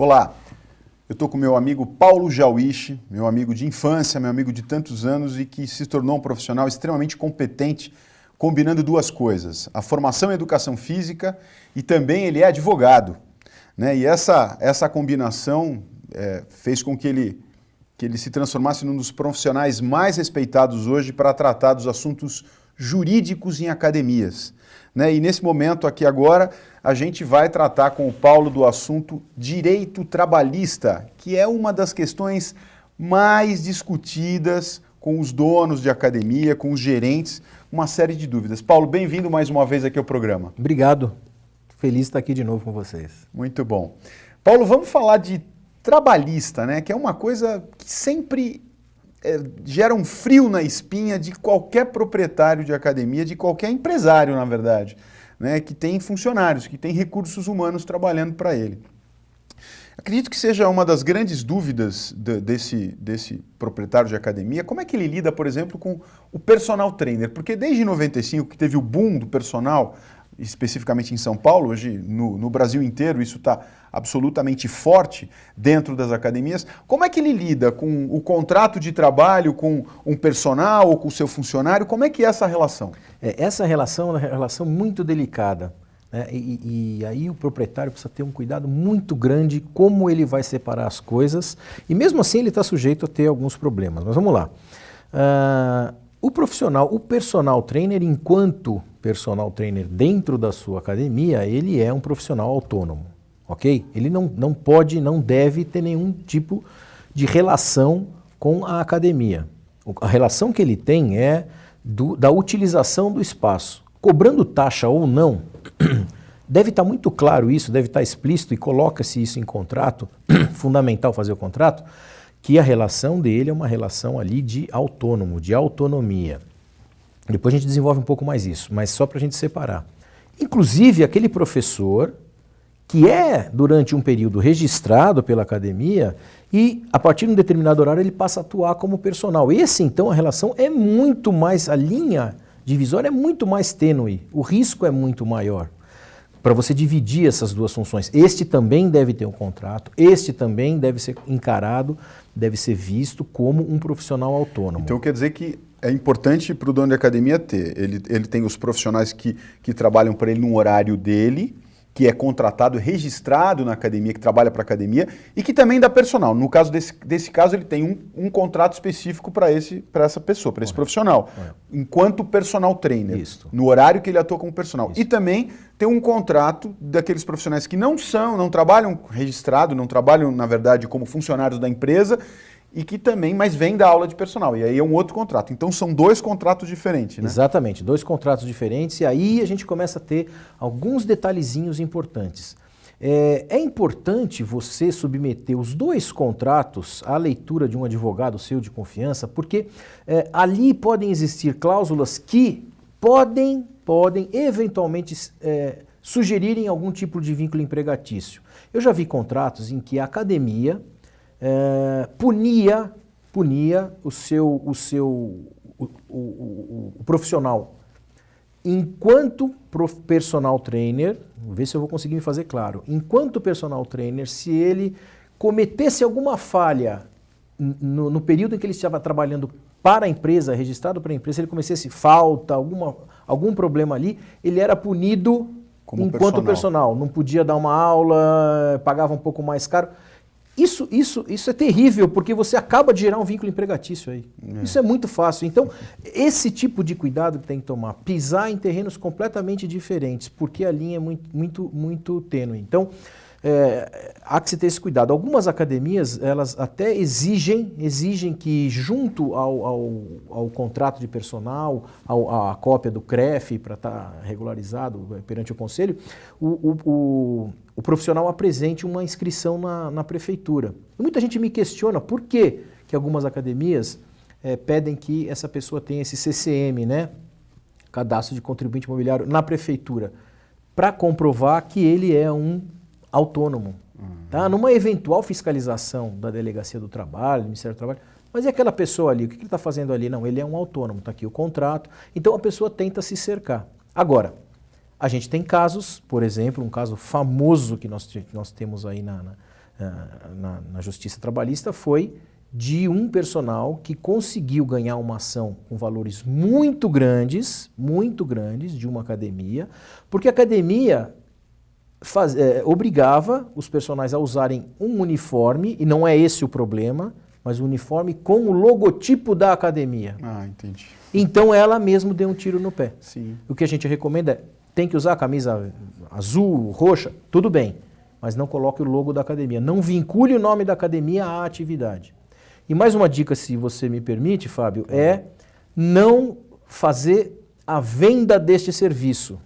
Olá, eu estou com meu amigo Paulo Jauiche, meu amigo de infância, meu amigo de tantos anos e que se tornou um profissional extremamente competente, combinando duas coisas, a formação em educação física e também ele é advogado, né? E essa combinação fez com que ele se transformasse num dos profissionais mais respeitados hoje para tratar dos assuntos jurídicos em academias, né? E nesse momento aqui agora, a gente vai tratar com o Paulo do assunto direito trabalhista, que é uma das questões mais discutidas com os donos de academia, com os gerentes, uma série de dúvidas. Paulo, bem-vindo mais uma vez aqui ao programa. Obrigado. Feliz de estar aqui de novo com vocês. Muito bom. Paulo, vamos falar de trabalhista, né? Que é uma coisa que sempre gera um frio na espinha de qualquer proprietário de academia, de qualquer empresário, na verdade, né? Que tem funcionários, que tem recursos humanos trabalhando para ele. Acredito que seja uma das grandes dúvidas desse proprietário de academia, como é que ele lida, por exemplo, com o personal trainer? Porque desde 95, que teve o boom do personal, especificamente em São Paulo, hoje no Brasil inteiro isso está absolutamente forte dentro das academias. Como é que ele lida com o contrato de trabalho, com um personal ou com o seu funcionário? Como é que é essa relação? Essa relação é uma relação muito delicada, né? E aí o proprietário precisa ter um cuidado muito grande como ele vai separar as coisas e mesmo assim ele está sujeito a ter alguns problemas. Mas vamos lá. O personal trainer, enquanto personal trainer dentro da sua academia, ele é um profissional autônomo, ok? Ele não pode, não deve ter nenhum tipo de relação com a academia. A relação que ele tem é da utilização do espaço. Cobrando taxa ou não, deve estar muito claro isso, deve estar explícito e coloca-se isso em contrato, fundamental fazer o contrato, que a relação dele é uma relação ali de autônomo, de autonomia. Depois a gente desenvolve um pouco mais isso, mas só para a gente separar. Inclusive, aquele professor que é, durante um período, registrado pela academia e, a partir de um determinado horário, ele passa a atuar como personal. Esse, então, a relação é muito mais, a linha divisória é muito mais tênue, o risco é muito maior para você dividir essas duas funções. Este também deve ter um contrato, este também deve ser encarado, deve ser visto como um profissional autônomo. Então quer dizer que é importante para o dono de academia ter. Ele tem os profissionais que trabalham para ele no horário dele, que é contratado, registrado na academia, que trabalha para a academia e que também dá personal. No caso desse caso, ele tem um contrato específico para essa pessoa, para esse profissional, enquanto personal trainer, no horário que ele atua como personal. E também tem um contrato daqueles profissionais que não trabalham registrado, não trabalham, na verdade, como funcionários da empresa, e que também, mas vem da aula de personal, e aí é um outro contrato. Então são dois contratos diferentes, né? Exatamente, dois contratos diferentes, e aí a gente começa a ter alguns detalhezinhos importantes. É importante você submeter os dois contratos à leitura de um advogado seu de confiança, porque ali podem existir cláusulas que podem eventualmente sugerirem algum tipo de vínculo empregatício. Eu já vi contratos em que a academia punia o profissional enquanto personal trainer, vou ver se eu vou conseguir me fazer claro, enquanto personal trainer, se ele cometesse alguma falha no período em que ele estava trabalhando para a empresa, registrado para a empresa, se ele cometesse falta, algum problema ali, ele era punido como enquanto personal. Não podia dar uma aula, pagava um pouco mais caro. Isso é terrível, porque você acaba de gerar um vínculo empregatício aí. Isso é muito fácil. Então, esse tipo de cuidado que tem que tomar, pisar em terrenos completamente diferentes, porque a linha é muito tênue. Então, há que se ter esse cuidado. Algumas academias, elas até exigem que junto ao contrato de personal, à cópia do CREF para estar regularizado perante o conselho, o profissional apresente uma inscrição na prefeitura. E muita gente me questiona por que algumas academias pedem que essa pessoa tenha esse CCM, né? Cadastro de Contribuinte Imobiliário, na prefeitura, para comprovar que ele é um autônomo. Tá? Numa eventual fiscalização da Delegacia do Trabalho, do Ministério do Trabalho, mas e aquela pessoa ali, o que ele está fazendo ali? Não, ele é um autônomo, está aqui o contrato, então a pessoa tenta se cercar. Agora, a gente tem casos, por exemplo, um caso famoso que nós temos aí na Justiça Trabalhista foi de um personal que conseguiu ganhar uma ação com valores muito grandes de uma academia, porque a academia obrigava os personagens a usarem um uniforme, e não é esse o problema, mas um uniforme com o logotipo da academia. Ah, entendi. Então ela mesmo deu um tiro no pé. Sim. O que a gente recomenda é, tem que usar a camisa azul, roxa, tudo bem, mas não coloque o logo da academia. Não vincule o nome da academia à atividade. E mais uma dica, se você me permite, Fábio, é não fazer a venda deste serviço.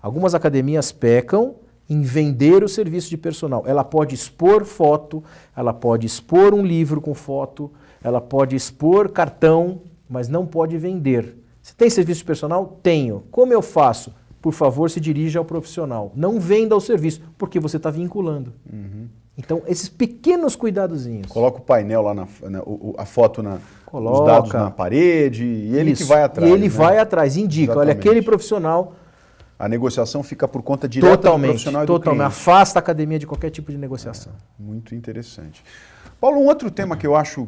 Algumas academias pecam em vender o serviço de personal. Ela pode expor foto, ela pode expor um livro com foto, ela pode expor cartão, mas não pode vender. Você tem serviço de personal? Tenho. Como eu faço? Por favor, se dirija ao profissional. Não venda o serviço, porque você está vinculando. Uhum. Então, esses pequenos cuidadozinhos. Coloca o painel lá, a foto, os dados na parede, e ele que vai atrás. E ele vai atrás, indica, Exatamente. olha, aquele profissional... A negociação fica por conta direta do profissional e do cliente. Afasta a academia de qualquer tipo de negociação. Muito interessante. Paulo, um outro tema que eu acho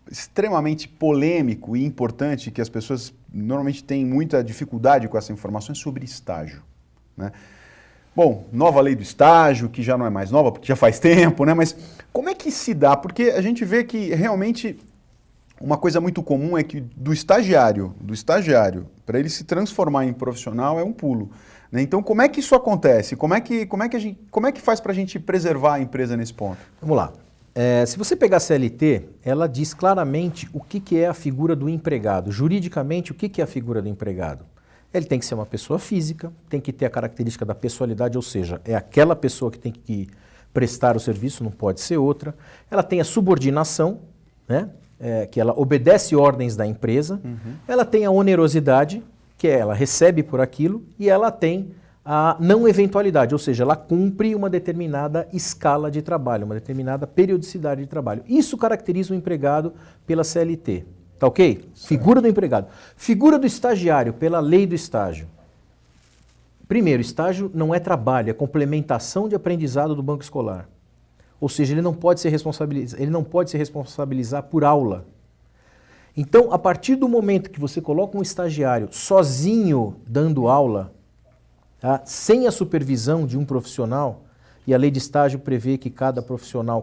extremamente polêmico e importante, que as pessoas normalmente têm muita dificuldade com essa informação, é sobre estágio, né? Bom, nova lei do estágio, que já não é mais nova, porque já faz tempo, né? Mas como é que se dá? Porque a gente vê que realmente uma coisa muito comum é que do estagiário, para ele se transformar em profissional é um pulo, né? Então, como é que isso acontece? Como é que faz para a gente preservar a empresa nesse ponto? Vamos lá. Se você pegar a CLT, ela diz claramente o que é a figura do empregado. Juridicamente, o que é a figura do empregado? Ele tem que ser uma pessoa física, tem que ter a característica da pessoalidade, ou seja, é aquela pessoa que tem que prestar o serviço, não pode ser outra. Ela tem a subordinação, né? Que ela obedece ordens da empresa. Uhum. Ela tem a onerosidade, que ela recebe por aquilo, e ela tem a não eventualidade, ou seja, ela cumpre uma determinada escala de trabalho, uma determinada periodicidade de trabalho. Isso caracteriza o empregado pela CLT. Tá ok? Certo. Figura do empregado. Figura do estagiário, pela lei do estágio. Primeiro, estágio não é trabalho, é complementação de aprendizado do banco escolar. Ou seja, ele não pode se responsabilizar por aula. Então, a partir do momento que você coloca um estagiário sozinho dando aula, tá, sem a supervisão de um profissional, e a lei de estágio prevê que cada profissional,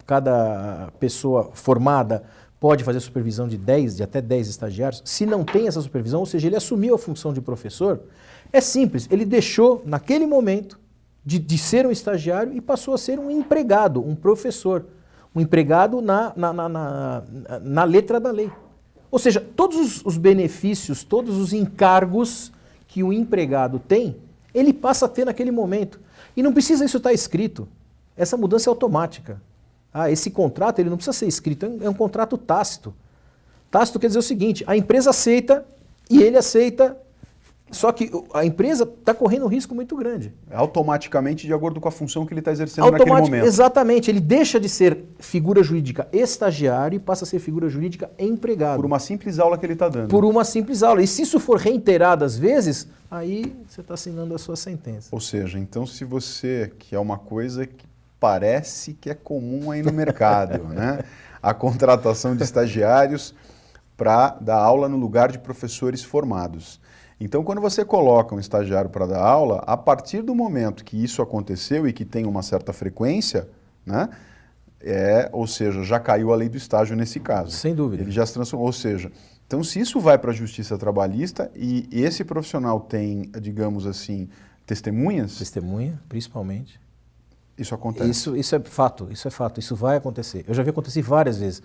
cada pessoa formada pode fazer supervisão de até 10 estagiários. Se não tem essa supervisão, ou seja, ele assumiu a função de professor, é simples, ele deixou naquele momento de ser um estagiário e passou a ser um empregado, um professor, um empregado na letra da lei. Ou seja, todos os benefícios, todos os encargos que o empregado tem, ele passa a ter naquele momento. E não precisa isso estar escrito. Essa mudança é automática. Esse contrato ele não precisa ser escrito, é um contrato tácito. Tácito quer dizer o seguinte, a empresa aceita e ele aceita, só que a empresa está correndo um risco muito grande. Automaticamente de acordo com a função que ele está exercendo naquele momento. Exatamente, ele deixa de ser figura jurídica estagiário e passa a ser figura jurídica empregado. Por uma simples aula que ele está dando. Por uma simples aula. E se isso for reiterado às vezes, aí você está assinando a sua sentença. Ou seja, então se você quer uma coisa que parece que é comum aí no mercado, né? A contratação de estagiários para dar aula no lugar de professores formados. Então, quando você coloca um estagiário para dar aula, a partir do momento que isso aconteceu e que tem uma certa frequência, né? Ou seja, já caiu a lei do estágio nesse caso. Sem dúvida. Ele já se transformou. Ou seja, então se isso vai para a Justiça Trabalhista e esse profissional tem, digamos assim, testemunhas... Testemunha, principalmente. Isso acontece. Isso é fato, isso vai acontecer. Eu já vi acontecer várias vezes.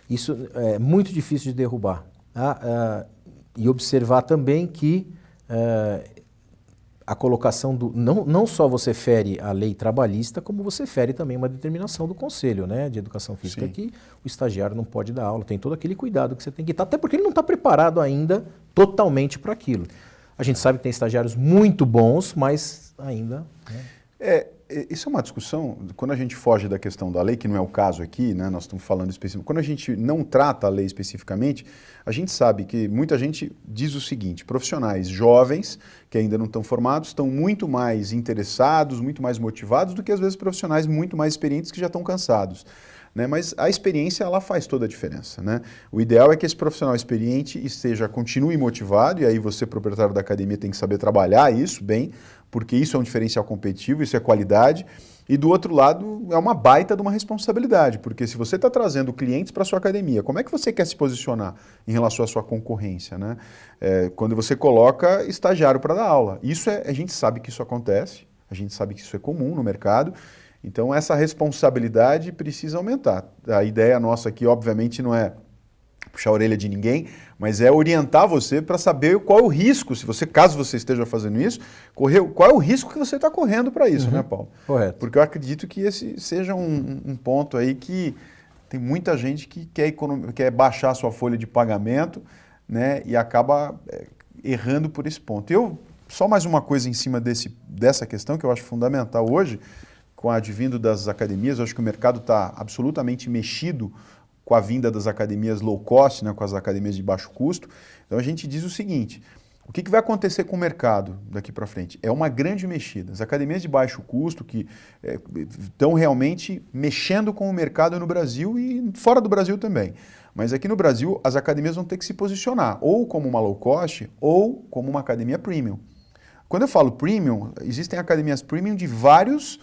Isso é muito difícil de derrubar. Tá? E observar também que a colocação do... Não só você fere a lei trabalhista, como você fere também uma determinação do Conselho, né, de Educação Física, que o estagiário não pode dar aula, tem todo aquele cuidado que você tem que estar, até porque ele não está preparado ainda totalmente para aquilo. A gente sabe que tem estagiários muito bons, mas ainda... Né? Isso é uma discussão, quando a gente foge da questão da lei, que não é o caso aqui, né, nós estamos falando especificamente, quando a gente não trata a lei especificamente, a gente sabe que muita gente diz o seguinte, profissionais jovens, que ainda não estão formados, estão muito mais interessados, muito mais motivados do que às vezes profissionais muito mais experientes que já estão cansados. Né? Mas a experiência, ela faz toda a diferença. Né? O ideal é que esse profissional experiente continue motivado, e aí você, proprietário da academia, tem que saber trabalhar isso bem, porque isso é um diferencial competitivo, isso é qualidade. E do outro lado, é uma baita de uma responsabilidade, porque se você está trazendo clientes para a sua academia, como é que você quer se posicionar em relação à sua concorrência? Né? Quando você coloca estagiário para dar aula. A gente sabe que isso acontece, a gente sabe que isso é comum no mercado, então essa responsabilidade precisa aumentar. A ideia nossa aqui, obviamente, não é puxar a orelha de ninguém, mas é orientar você para saber qual é o risco, caso você esteja fazendo isso, qual é o risco que você está correndo para isso, né, Paulo? Correto. Porque eu acredito que esse seja um ponto aí que tem muita gente que quer baixar a sua folha de pagamento, né, e acaba errando por esse ponto. Só mais uma coisa em cima dessa questão que eu acho fundamental hoje, com a advindo das academias, eu acho que o mercado está absolutamente mexido com a vinda das academias low cost, né, com as academias de baixo custo. Então a gente diz o seguinte, o que vai acontecer com o mercado daqui para frente? É uma grande mexida. As academias de baixo custo que estão realmente mexendo com o mercado no Brasil e fora do Brasil também. Mas aqui no Brasil as academias vão ter que se posicionar ou como uma low cost ou como uma academia premium. Quando eu falo premium, existem academias premium de vários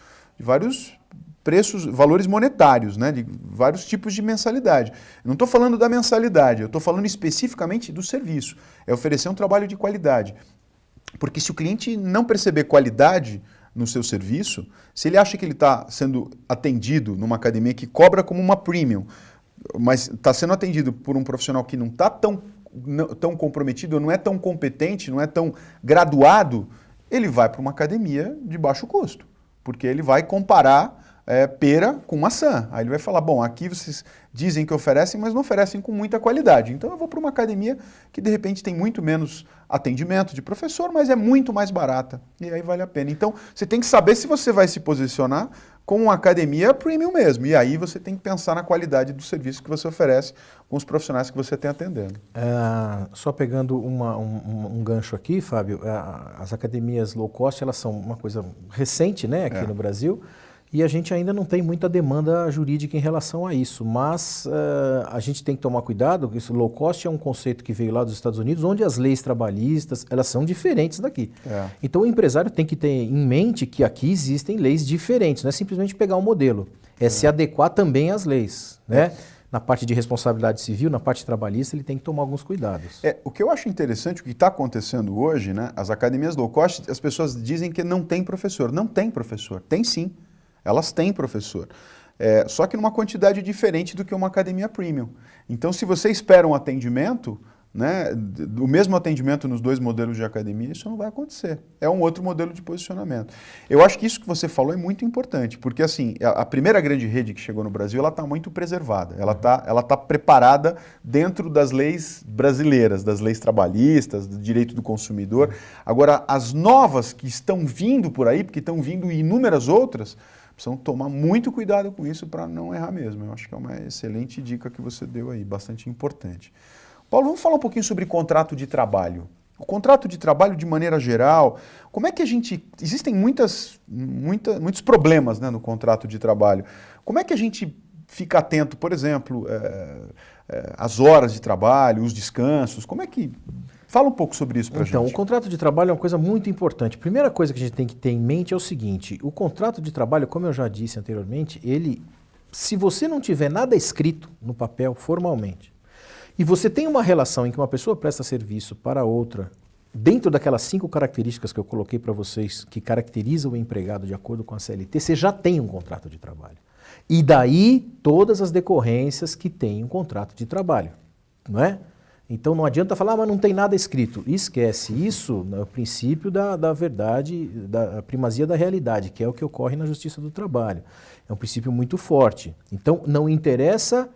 preços, valores monetários, né, de vários tipos de mensalidade. Eu não estou falando da mensalidade, eu estou falando especificamente do serviço. É oferecer um trabalho de qualidade. Porque se o cliente não perceber qualidade no seu serviço, se ele acha que ele está sendo atendido numa academia que cobra como uma premium, mas está sendo atendido por um profissional que não está tão comprometido, não é tão competente, não é tão graduado, ele vai para uma academia de baixo custo. Porque ele vai comparar pera com maçã. Aí ele vai falar, bom, aqui vocês dizem que oferecem, mas não oferecem com muita qualidade. Então eu vou para uma academia que de repente tem muito menos atendimento de professor, mas é muito mais barata. E aí vale a pena. Então você tem que saber se você vai se posicionar com uma academia premium mesmo. E aí você tem que pensar na qualidade do serviço que você oferece com os profissionais que você tem atendendo. Só pegando um gancho aqui, Fábio, as academias low cost, elas são uma coisa recente, né, aqui no Brasil, e a gente ainda não tem muita demanda jurídica em relação a isso, mas a gente tem que tomar cuidado, porque isso low cost é um conceito que veio lá dos Estados Unidos, onde as leis trabalhistas, elas são diferentes daqui. Então o empresário tem que ter em mente que aqui existem leis diferentes, não é simplesmente pegar um modelo, é se adequar também às leis, né? Na parte de responsabilidade civil, na parte trabalhista, ele tem que tomar alguns cuidados. O que eu acho interessante, o que está acontecendo hoje, né, as academias low cost, as pessoas dizem que não tem professor. Não tem professor, tem sim. Elas têm professor, só que numa quantidade diferente do que uma academia premium. Então, se você espera um atendimento, né, o mesmo atendimento nos dois modelos de academia, isso não vai acontecer. É um outro modelo de posicionamento. Eu acho que isso que você falou é muito importante, porque assim, a primeira grande rede que chegou no Brasil, ela está muito preservada, ela tá preparada dentro das leis brasileiras, das leis trabalhistas, do direito do consumidor. Agora, as novas que estão vindo por aí, porque estão vindo inúmeras outras, precisam tomar muito cuidado com isso para não errar mesmo. Eu acho que é uma excelente dica que você deu aí, bastante importante. Paulo, vamos falar um pouquinho sobre contrato de trabalho. O contrato de trabalho, de maneira geral, como é que a gente... Existem muitos problemas, né, no contrato de trabalho. Como é que a gente fica atento, por exemplo, às horas de trabalho, os descansos? Como é que... Fala um pouco sobre isso para a gente. Então, o contrato de trabalho é uma coisa muito importante. Primeira coisa que a gente tem que ter em mente é o seguinte, o contrato de trabalho, como eu já disse anteriormente, se você não tiver nada escrito no papel formalmente, e você tem uma relação em que uma pessoa presta serviço para outra, dentro daquelas 5 características que eu coloquei para vocês, que caracterizam o empregado de acordo com a CLT, você já tem um contrato de trabalho. E daí todas as decorrências que tem um contrato de trabalho, não é? Então não adianta falar, mas não tem nada escrito. Esquece, isso é o princípio da verdade, da primazia da realidade, que é o que ocorre na Justiça do Trabalho. É um princípio muito forte. Então não interessa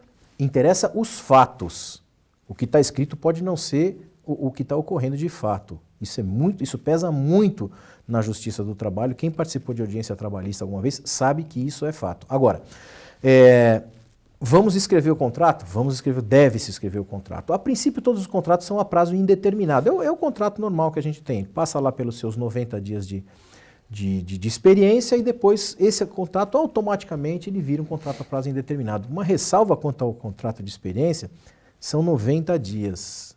os fatos. O que está escrito pode não ser o que está ocorrendo de fato. Isso pesa muito na Justiça do Trabalho. Quem participou de audiência trabalhista alguma vez sabe que isso é fato. Agora, vamos escrever o contrato? Deve-se escrever o contrato. A princípio, todos os contratos são a prazo indeterminado. É o contrato normal que a gente tem. Passa lá pelos seus 90 dias de experiência e depois esse contrato automaticamente ele vira um contrato a prazo indeterminado. Uma ressalva quanto ao contrato de experiência são 90 dias.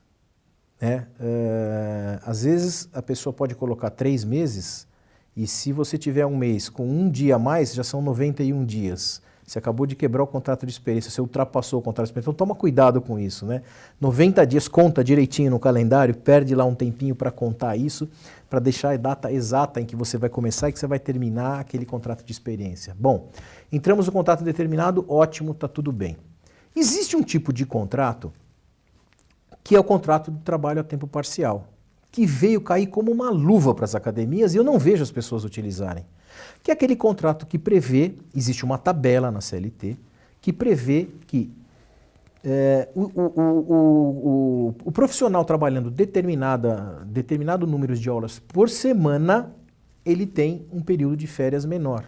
Às vezes a pessoa pode colocar 3 meses e se você tiver um mês com um dia a mais, já são 91 dias. Você acabou de quebrar o contrato de experiência, você ultrapassou o contrato de experiência, então toma cuidado com isso, né? 90 dias, conta direitinho no calendário, perde lá um tempinho para contar isso, para deixar a data exata em que você vai começar e que você vai terminar aquele contrato de experiência. Bom, entramos no contrato determinado, ótimo, está tudo bem. Existe um tipo de contrato que é o contrato de trabalho a tempo parcial, que veio cair como uma luva para as academias e eu não vejo as pessoas utilizarem. Que é aquele contrato que prevê, existe uma tabela na CLT, que prevê que o profissional trabalhando determinado número de horas por semana, ele tem um período de férias menor.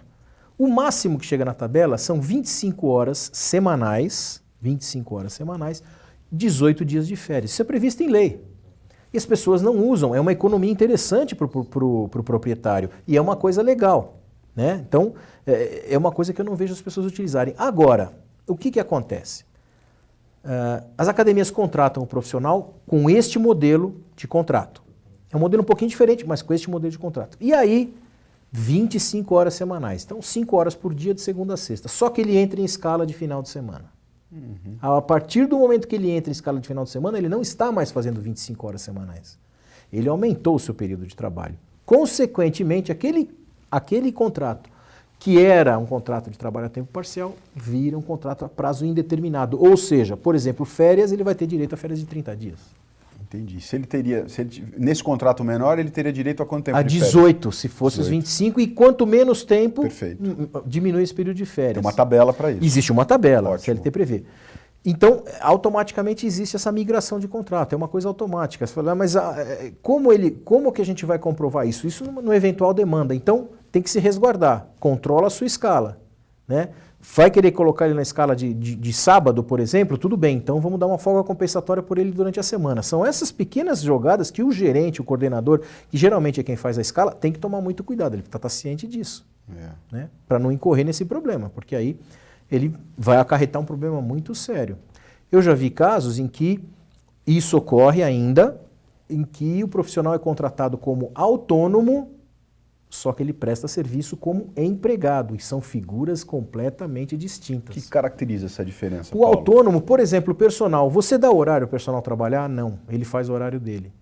O máximo que chega na tabela são 25 horas semanais, 18 dias de férias. Isso é previsto em lei. E as pessoas não usam, é uma economia interessante para o proprietário e é uma coisa legal. Né? Então, é uma coisa que eu não vejo as pessoas utilizarem. Agora, o que acontece? As academias contratam o profissional com este modelo de contrato. É um modelo um pouquinho diferente, mas com este modelo de contrato. E aí, 25 horas semanais. Então, 5 horas por dia de segunda a sexta. Só que ele entra em escala de final de semana. Uhum. A partir do momento que ele entra em escala de final de semana, ele não está mais fazendo 25 horas semanais. Ele aumentou o seu período de trabalho. Consequentemente, aquele contrato, que era um contrato de trabalho a tempo parcial, vira um contrato a prazo indeterminado. Ou seja, por exemplo, férias, ele vai ter direito a férias de 30 dias. Entendi. Nesse contrato menor, ele teria direito a quanto tempo de férias? A 18, se fosse 18. Os 25, e quanto menos tempo, diminui esse período de férias. Tem uma tabela para isso. Existe uma tabela, a CLT prevê. Então, automaticamente existe essa migração de contrato, é uma coisa automática. Você fala, mas como que a gente vai comprovar isso? Isso no eventual demanda. Então, tem que se resguardar, controla a sua escala. Né? Vai querer colocar ele na escala de sábado, por exemplo, tudo bem, então vamos dar uma folga compensatória por ele durante a semana. São essas pequenas jogadas que o gerente, o coordenador, que geralmente é quem faz a escala, tem que tomar muito cuidado, ele precisa estar ciente disso. Né? Para não incorrer nesse problema, porque aí ele vai acarretar um problema muito sério. Eu já vi casos em que isso ocorre ainda, em que o profissional é contratado como autônomo, só que ele presta serviço como empregado, e são figuras completamente distintas. O que caracteriza essa diferença, Paulo? O autônomo, por exemplo, o personal, você dá horário ao personal trabalhar? Não, ele faz o horário dele.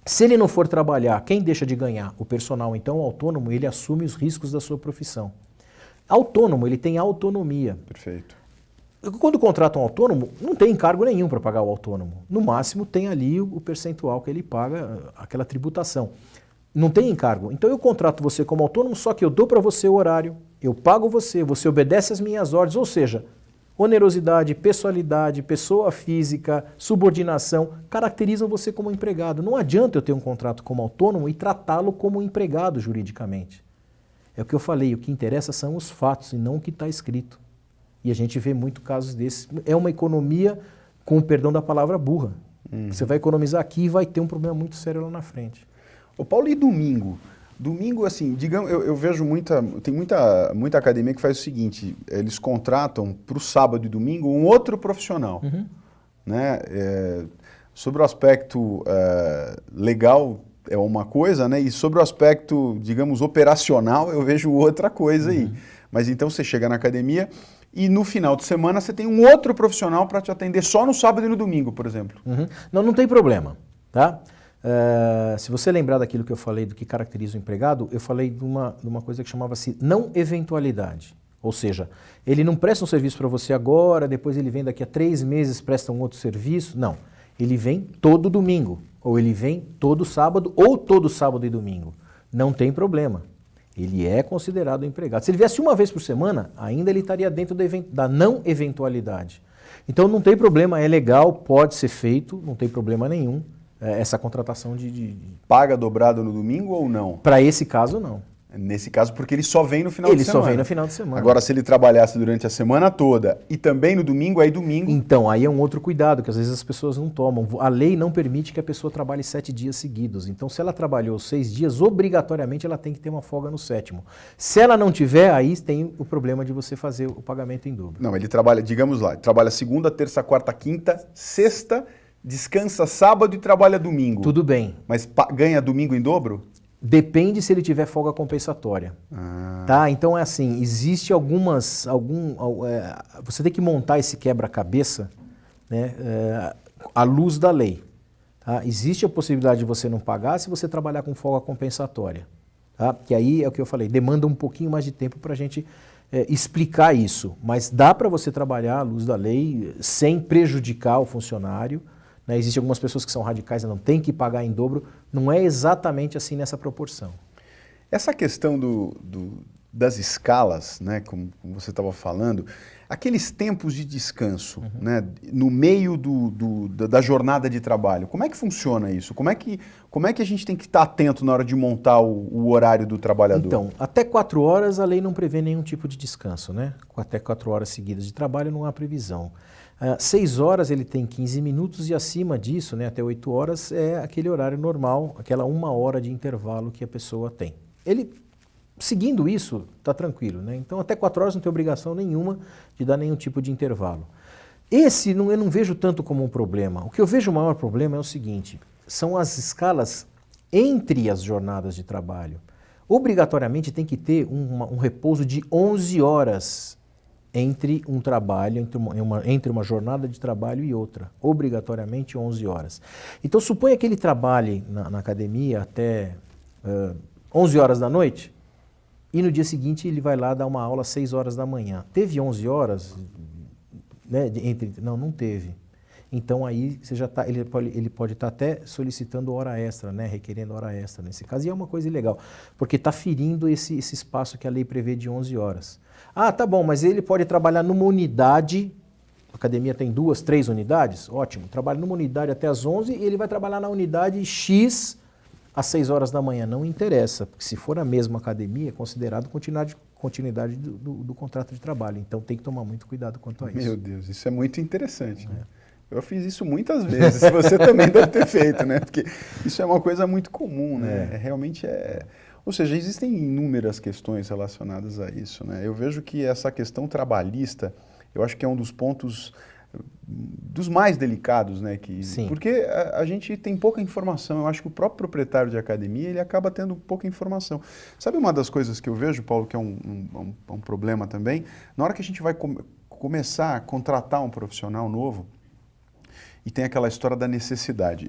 Se ele não for trabalhar, quem deixa de ganhar? O personal. Então, o autônomo, ele assume os riscos da sua profissão. Autônomo, ele tem autonomia. Perfeito. Quando contrata um autônomo, não tem encargo nenhum para pagar o autônomo. No máximo, tem ali o percentual que ele paga, aquela tributação. Não tem encargo. Então eu contrato você como autônomo, só que eu dou para você o horário, eu pago você, você obedece às minhas ordens, ou seja, onerosidade, pessoalidade, pessoa física, subordinação, caracterizam você como empregado. Não adianta eu ter um contrato como autônomo e tratá-lo como empregado juridicamente. É o que eu falei, o que interessa são os fatos e não o que está escrito. E a gente vê muito casos desses. É uma economia, com o perdão da palavra, burra. Você vai economizar aqui e vai ter um problema muito sério lá na frente. Ô Paulo, e domingo? Domingo, assim, digamos, eu vejo tem muita academia que faz o seguinte, eles contratam para o sábado e domingo um outro profissional. Né? Sobre o aspecto legal é uma coisa, né? E sobre o aspecto, digamos, operacional, eu vejo outra coisa aí. Mas então você chega na academia e no final de semana você tem um outro profissional para te atender só no sábado e no domingo, por exemplo. Não tem problema, tá? Se você lembrar daquilo que eu falei do que caracteriza o empregado, eu falei de uma coisa que chamava-se não eventualidade. Ou seja, ele não presta um serviço para você agora, depois ele vem daqui a 3 meses, presta um outro serviço. Não. Ele vem todo domingo, ou ele vem todo sábado, ou todo sábado e domingo. Não tem problema. Ele é considerado empregado. Se ele viesse uma vez por semana, ainda ele estaria dentro da não eventualidade. Então não tem problema, é legal, pode ser feito, não tem problema nenhum. essa contratação Paga dobrado no domingo ou não? Para esse caso, não. Nesse caso, porque ele só vem no final de semana. Ele só vem no final de semana. Agora, se ele trabalhasse durante a semana toda e também no domingo, aí domingo... Então, aí é um outro cuidado, que às vezes as pessoas não tomam. A lei não permite que a pessoa trabalhe 7 dias seguidos. Então, se ela trabalhou 6 dias, obrigatoriamente ela tem que ter uma folga no 7º. Se ela não tiver, aí tem o problema de você fazer o pagamento em dobro. Não, ele trabalha, digamos lá, ele trabalha segunda, terça, quarta, quinta, sexta, descansa sábado e trabalha domingo. Tudo bem. Mas ganha domingo em dobro? Depende se ele tiver folga compensatória. Tá? Então é assim, existe você tem que montar esse quebra-cabeça, né, à luz da lei. Tá? Existe a possibilidade de você não pagar se você trabalhar com folga compensatória. Tá? Que aí é o que eu falei, demanda um pouquinho mais de tempo para a gente explicar isso. Mas dá para você trabalhar à luz da lei sem prejudicar o funcionário. Né? Existem algumas pessoas que são radicais e não tem que pagar em dobro. Não é exatamente assim nessa proporção. Essa questão das escalas, né, como você estava falando, aqueles tempos de descanso, né, no meio da jornada de trabalho, como é que funciona isso? Como é que a gente tem que estar atento na hora de montar o horário do trabalhador? Então, até 4 horas a lei não prevê nenhum tipo de descanso, né? Até 4 horas seguidas de trabalho não há previsão. 6 horas ele tem 15 minutos e acima disso, né, até 8 horas, é aquele horário normal, aquela 1 hora de intervalo que a pessoa tem. Ele, seguindo isso, está tranquilo, né? Então até 4 horas não tem obrigação nenhuma de dar nenhum tipo de intervalo. Esse eu não vejo tanto como um problema. O que eu vejo o maior problema é o seguinte, são as escalas entre as jornadas de trabalho. Obrigatoriamente tem que ter um repouso de 11 horas entre um trabalho, entre uma jornada de trabalho e outra, obrigatoriamente 11 horas. Então suponha que ele trabalhe na academia até 11 horas da noite e no dia seguinte ele vai lá dar uma aula às 6 horas da manhã. Teve 11 horas? Né, não teve. Então aí você já tá, ele pode estar até solicitando hora extra, né, requerendo hora extra nesse caso, e é uma coisa ilegal, porque está ferindo esse espaço que a lei prevê de 11 horas. Ah, tá bom, mas ele pode trabalhar numa unidade, a academia tem 2, 3 unidades, ótimo, trabalha numa unidade até as 11 e ele vai trabalhar na unidade X às 6 horas da manhã, não interessa, porque se for a mesma academia é considerado continuidade do contrato de trabalho, então tem que tomar muito cuidado quanto a isso. Meu Deus, isso é muito interessante, né? Eu fiz isso muitas vezes, você também deve ter feito, né? Porque isso é uma coisa muito comum, né? Realmente é... Ou seja, existem inúmeras questões relacionadas a isso, né? Eu vejo que essa questão trabalhista, eu acho que é um dos pontos dos mais delicados, né? Sim. Porque a gente tem pouca informação, eu acho que o próprio proprietário de academia, ele acaba tendo pouca informação. Sabe uma das coisas que eu vejo, Paulo, que é um problema também? Na hora que a gente vai começar a contratar um profissional novo, e tem aquela história da necessidade.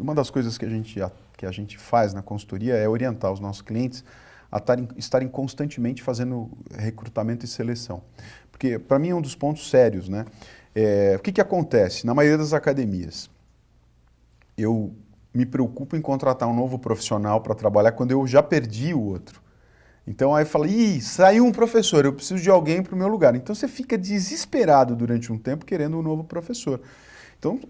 Uma das coisas que a gente faz na consultoria é orientar os nossos clientes a estarem constantemente fazendo recrutamento e seleção. Porque, para mim, é um dos pontos sérios, né? O que acontece? Na maioria das academias, eu me preocupo em contratar um novo profissional para trabalhar quando eu já perdi o outro. Então, aí eu falo, saiu um professor, eu preciso de alguém para o meu lugar. Então, você fica desesperado durante um tempo querendo um novo professor. Então,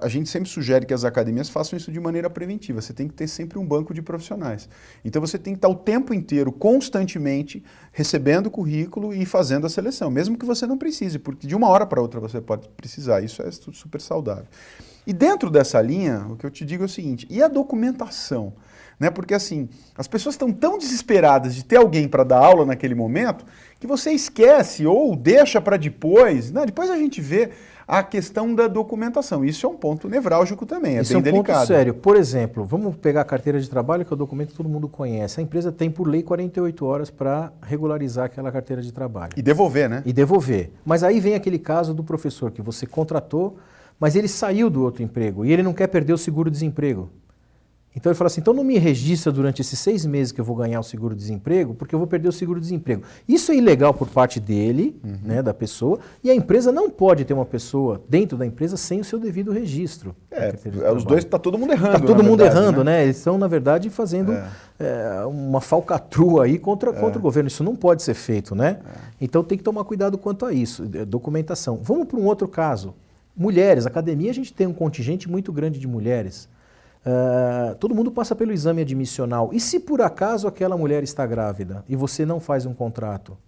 a gente sempre sugere que as academias façam isso de maneira preventiva. Você tem que ter sempre um banco de profissionais. Então, você tem que estar o tempo inteiro, constantemente, recebendo currículo e fazendo a seleção, mesmo que você não precise, porque de uma hora para outra você pode precisar. Isso é super saudável. E dentro dessa linha, o que eu te digo é o seguinte, e a documentação? Né? Porque assim, as pessoas estão tão desesperadas de ter alguém para dar aula naquele momento, que você esquece ou deixa para depois, né? Depois a gente vê a questão da documentação. Isso é um ponto nevrálgico também, Isso bem delicado. Isso é um ponto sério. Por exemplo, vamos pegar a carteira de trabalho, que é o documento que todo mundo conhece. A empresa tem, por lei, 48 horas para regularizar aquela carteira de trabalho. E devolver, né? E devolver. Mas aí vem aquele caso do professor que você contratou, mas ele saiu do outro emprego e ele não quer perder o seguro-desemprego. Então ele fala assim, então não me registra durante esses 6 meses que eu vou ganhar o seguro-desemprego, porque eu vou perder o seguro-desemprego. Isso é ilegal por parte dele, né, da pessoa, e a empresa não pode ter uma pessoa dentro da empresa sem o seu devido registro. Os dois, está todo mundo errando. Está todo mundo errando, né? Eles estão, na verdade, fazendo uma falcatrua aí contra o governo. Isso não pode ser feito, né? Então tem que tomar cuidado quanto a isso, documentação. Vamos para um outro caso. Mulheres, academia a gente tem um contingente muito grande de mulheres. Todo mundo passa pelo exame admissional. E se por acaso aquela mulher está grávida e você não faz um contrato,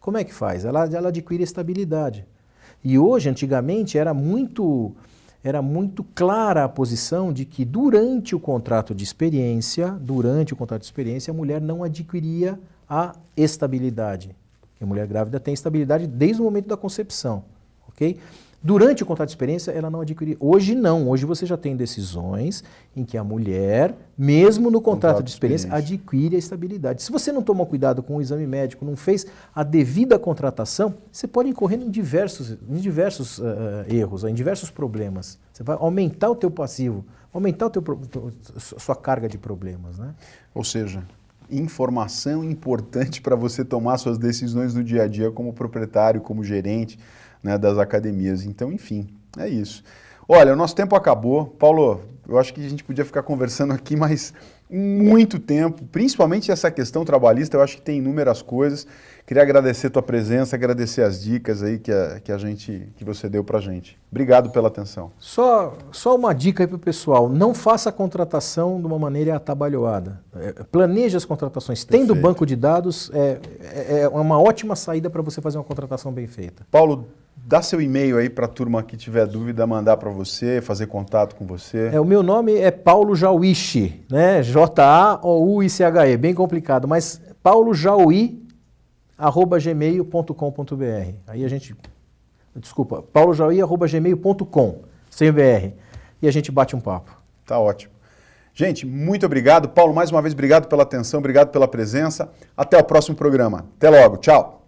como é que faz? Ela adquire estabilidade. E hoje, antigamente, era muito clara a posição de que durante o contrato de experiência, a mulher não adquiria a estabilidade. A mulher grávida tem estabilidade desde o momento da concepção, ok? Durante o contrato de experiência, ela não adquiria. Hoje não, hoje você já tem decisões em que a mulher, mesmo no contrato de experiência, adquire a estabilidade. Se você não tomou cuidado com o exame médico, não fez a devida contratação, você pode incorrer em diversos erros, em diversos problemas. Você vai aumentar o teu passivo, aumentar sua carga de problemas, né? Ou seja, informação importante para você tomar suas decisões no dia a dia como proprietário, como gerente, né, das academias. Então, enfim, é isso. Olha, o nosso tempo acabou. Paulo, eu acho que a gente podia ficar conversando aqui mais muito tempo, principalmente essa questão trabalhista, eu acho que tem inúmeras coisas. Queria agradecer a tua presença, agradecer as dicas aí que você deu pra gente. Obrigado pela atenção. Só uma dica aí pro pessoal, não faça a contratação de uma maneira atabalhoada. Planeje as contratações. Perfeito. Tendo banco de dados, é uma ótima saída para você fazer uma contratação bem feita. Paulo, dá seu e-mail aí para a turma que tiver dúvida, mandar para você, fazer contato com você. O meu nome é Paulo Jauiche, né? J-A-O-U-I-C-H-E, bem complicado, mas paulojauí@gmail.com.br. Aí a gente, desculpa, paulojauí@gmail.com, sem BR. E a gente bate um papo. Tá ótimo. Gente, muito obrigado. Paulo, mais uma vez, obrigado pela atenção, obrigado pela presença. Até o próximo programa. Até logo. Tchau.